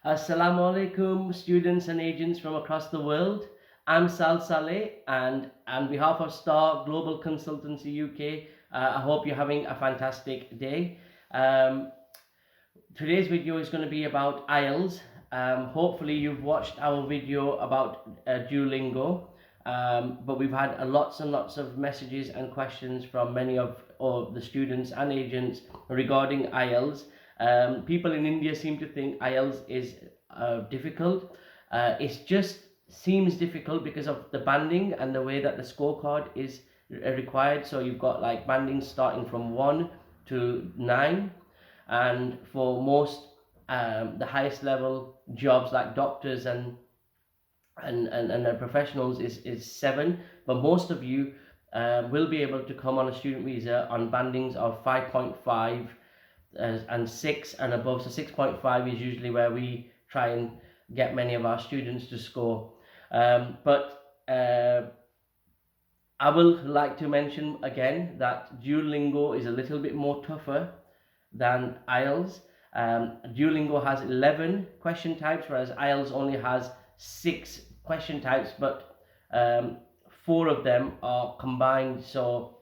Assalamu alaikum, students and agents from across the world. I'm Sal Saleh, and on behalf of Star Global Consultancy UK, I hope you're having a fantastic day. Today's video is going to be about IELTS. Hopefully, you've watched our video about Duolingo, but we've had lots and lots of messages and questions from many of the students and agents regarding IELTS. People in India seem to think IELTS is difficult. It just seems difficult because of the banding and the way that the scorecard is required. So you've got like bandings starting from 1 to 9, and for most the highest level jobs like doctors and professionals is 7. But most of you will be able to come on a student visa on bandings of 5.5 and 6 and above. So 6.5 is usually where we try and get many of our students to score. But I will like to mention again that Duolingo is a little bit more tougher than IELTS. Duolingo has 11 question types, whereas IELTS only has 6 question types, but 4 of them are combined. So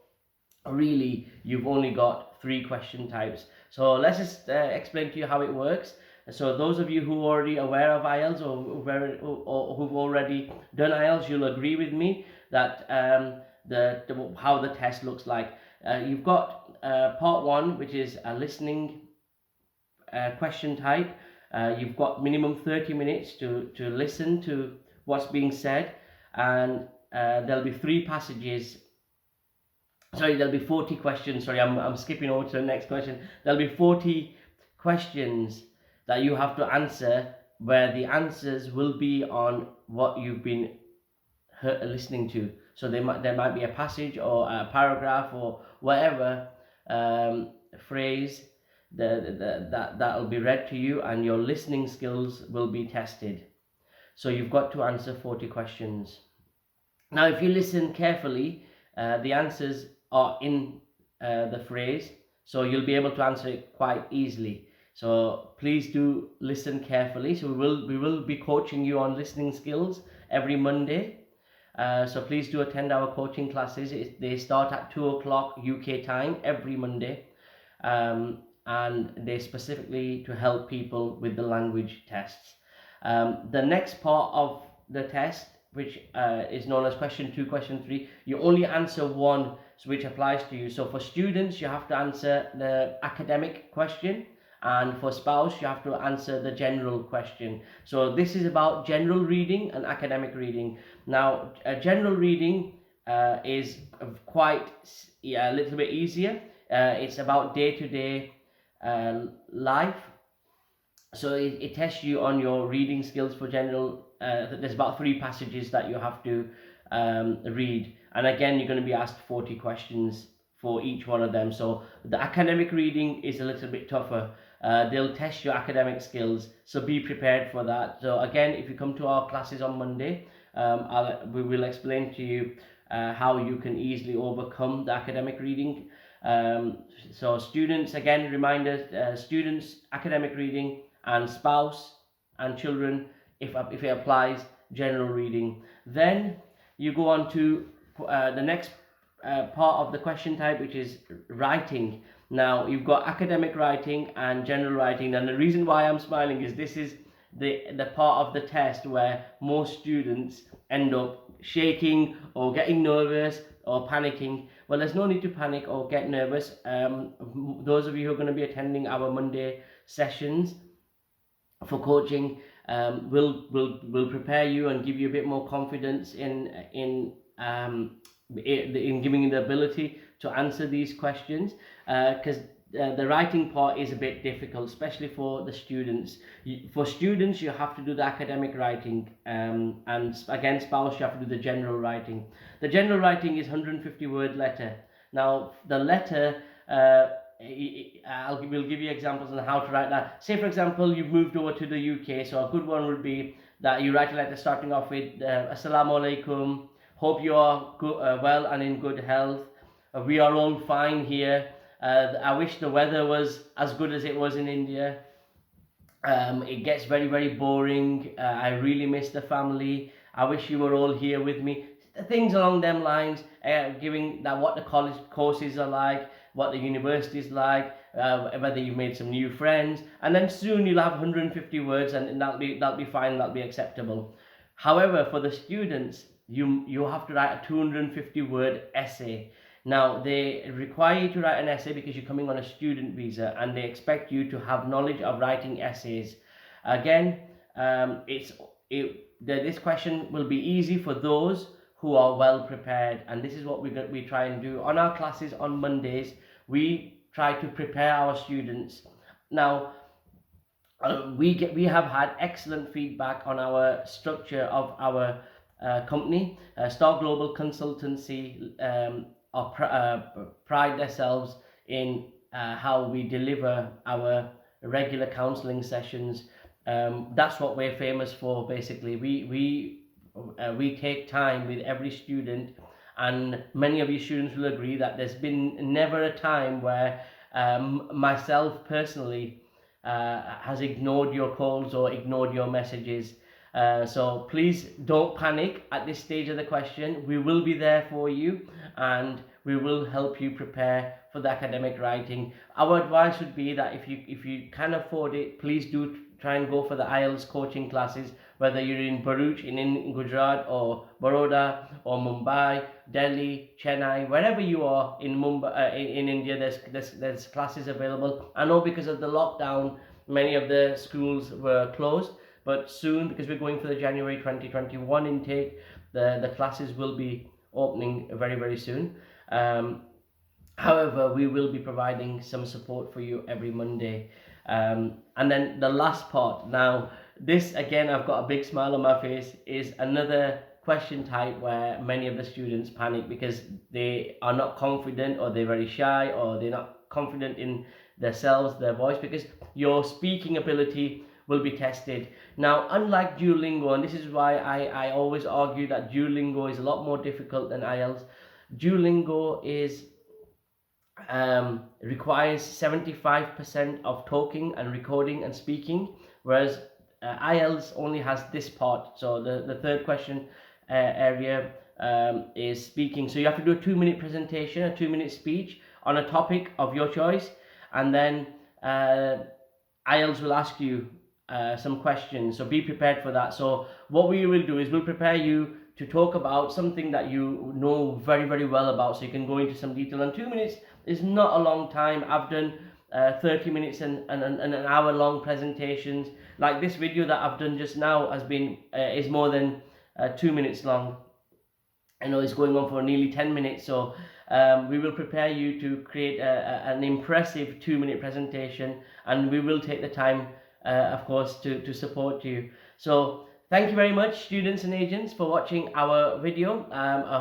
really, you've only got 3 question types. So let's just explain to you how it works. So those of you who are already aware of IELTS or who've already done IELTS, you'll agree with me that how the test looks like. You've got part 1, which is a listening question type. You've got minimum 30 minutes to listen to what's being said, and there'll be 3 passages. Sorry, there'll be 40 questions. Sorry, I'm skipping over to the next question. There'll be 40 questions that you have to answer, where the answers will be on what you've been listening to. So there might be a passage or a paragraph or whatever phrase that'll be read to you, and your listening skills will be tested. So you've got to answer 40 questions. Now, if you listen carefully, the answers are in the phrase, so you'll be able to answer it quite easily. So please do listen carefully. So we will be coaching you on listening skills every Monday. So please do attend our coaching classes. They start at 2 o'clock UK time every Monday, and they're specifically to help people with the language tests. The next part of the test, which is known as question 2, question 3, you only answer one, which applies to you. So for students, you have to answer the academic question, and for spouse, you have to answer the general question. So this is about general reading and academic reading. Now, general reading is quite a little bit easier. It's about day-to-day life. So it tests you on your reading skills for general. There's about 3 passages that you have to read, and again, you're going to be asked 40 questions for each one of them. So the academic reading is a little bit tougher. They'll test your academic skills, so be prepared for that. So again, if you come to our classes on Monday, we will explain to you how you can easily overcome the academic reading. So students, again, reminder, students, academic reading, and spouse and children, if it applies, general reading. Then you go on to the next part of the question type, which is writing. Now, you've got academic writing and general writing, and the reason why I'm smiling is this is the part of the test where most students end up shaking or getting nervous or panicking. Well, there's no need to panic or get nervous. Those of you who are going to be attending our Monday sessions for coaching will prepare you and give you a bit more confidence in giving you the ability to answer these questions, because the writing part is a bit difficult, especially for the students. For students, you have to do the academic writing, and again, spouse, you have to do the general writing. The general writing is 150 word letter. Now, the letter, we'll give you examples on how to write that. Say, for example, you've moved over to the UK, so a good one would be that you write a letter starting off with Assalamu alaikum, hope you are well and in good health. We are all fine here. I wish the weather was as good as it was in India. It gets very, very boring. I really miss the family. I wish you were all here with me. Things along them lines, giving that what the college courses are like, what the university is like, whether you've made some new friends, and then soon you'll have 150 words, and that'll be fine. That'll be acceptable. However, for the students, you have to write a 250-word essay. Now, they require you to write an essay because you're coming on a student visa, and they expect you to have knowledge of writing essays. Again, this question will be easy for those who are well prepared, and this is what we try and do on our classes on Mondays. We try to prepare our students. Now, we have had excellent feedback on our structure of our company. Star Global Consultancy pride themselves in how we deliver our regular counselling sessions. That's what we're famous for. Basically, we take time with every student, and many of you students will agree that there's been never a time where myself personally has ignored your calls or ignored your messages. So please don't panic at this stage of the question. We will be there for you, and we will help you prepare for the academic writing. Our advice would be that if you can afford it, please do try and go for the IELTS coaching classes, whether you're in Bharuch, in Gujarat, or Baroda, or Mumbai, Delhi, Chennai, wherever you are in Mumbai, in India. There's classes available. I know because of the lockdown, many of the schools were closed, but soon, because we're going for the January 2021 intake, the classes will be opening very, very soon. However, we will be providing some support for you every Monday. And then the last part. Now, this again, I've got a big smile on my face, is another question type where many of the students panic because they are not confident, or they're very shy, or they're not confident in themselves, their voice, because your speaking ability will be tested. Now, unlike Duolingo, and this is why I always argue that Duolingo is a lot more difficult than IELTS. Duolingo requires 75% of talking and recording and speaking, whereas IELTS only has this part. So the third question area is speaking. So you have to do a 2-minute presentation, a 2-minute speech on a topic of your choice, and then IELTS will ask you some questions. So be prepared for that. So what we will do is we'll prepare you to talk about something that you know very, very well about, so you can go into some detail. And 2 minutes is not a long time. I've done 30 minutes and an hour-long presentations. Like this video that I've done just now has been is more than 2 minutes long. I know it's going on for nearly 10 minutes. So we will prepare you to create an impressive 2-minute presentation, and we will take the time, of course, to support you. So thank you very much, students and agents, for watching our video.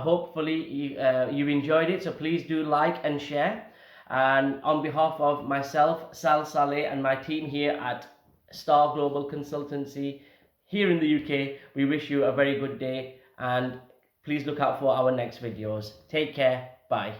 Hopefully you've enjoyed it, so please do like and share. And on behalf of myself, Sal Saleh, and my team here at Star Global Consultancy here in the UK, we wish you a very good day, and please look out for our next videos. Take care. Bye.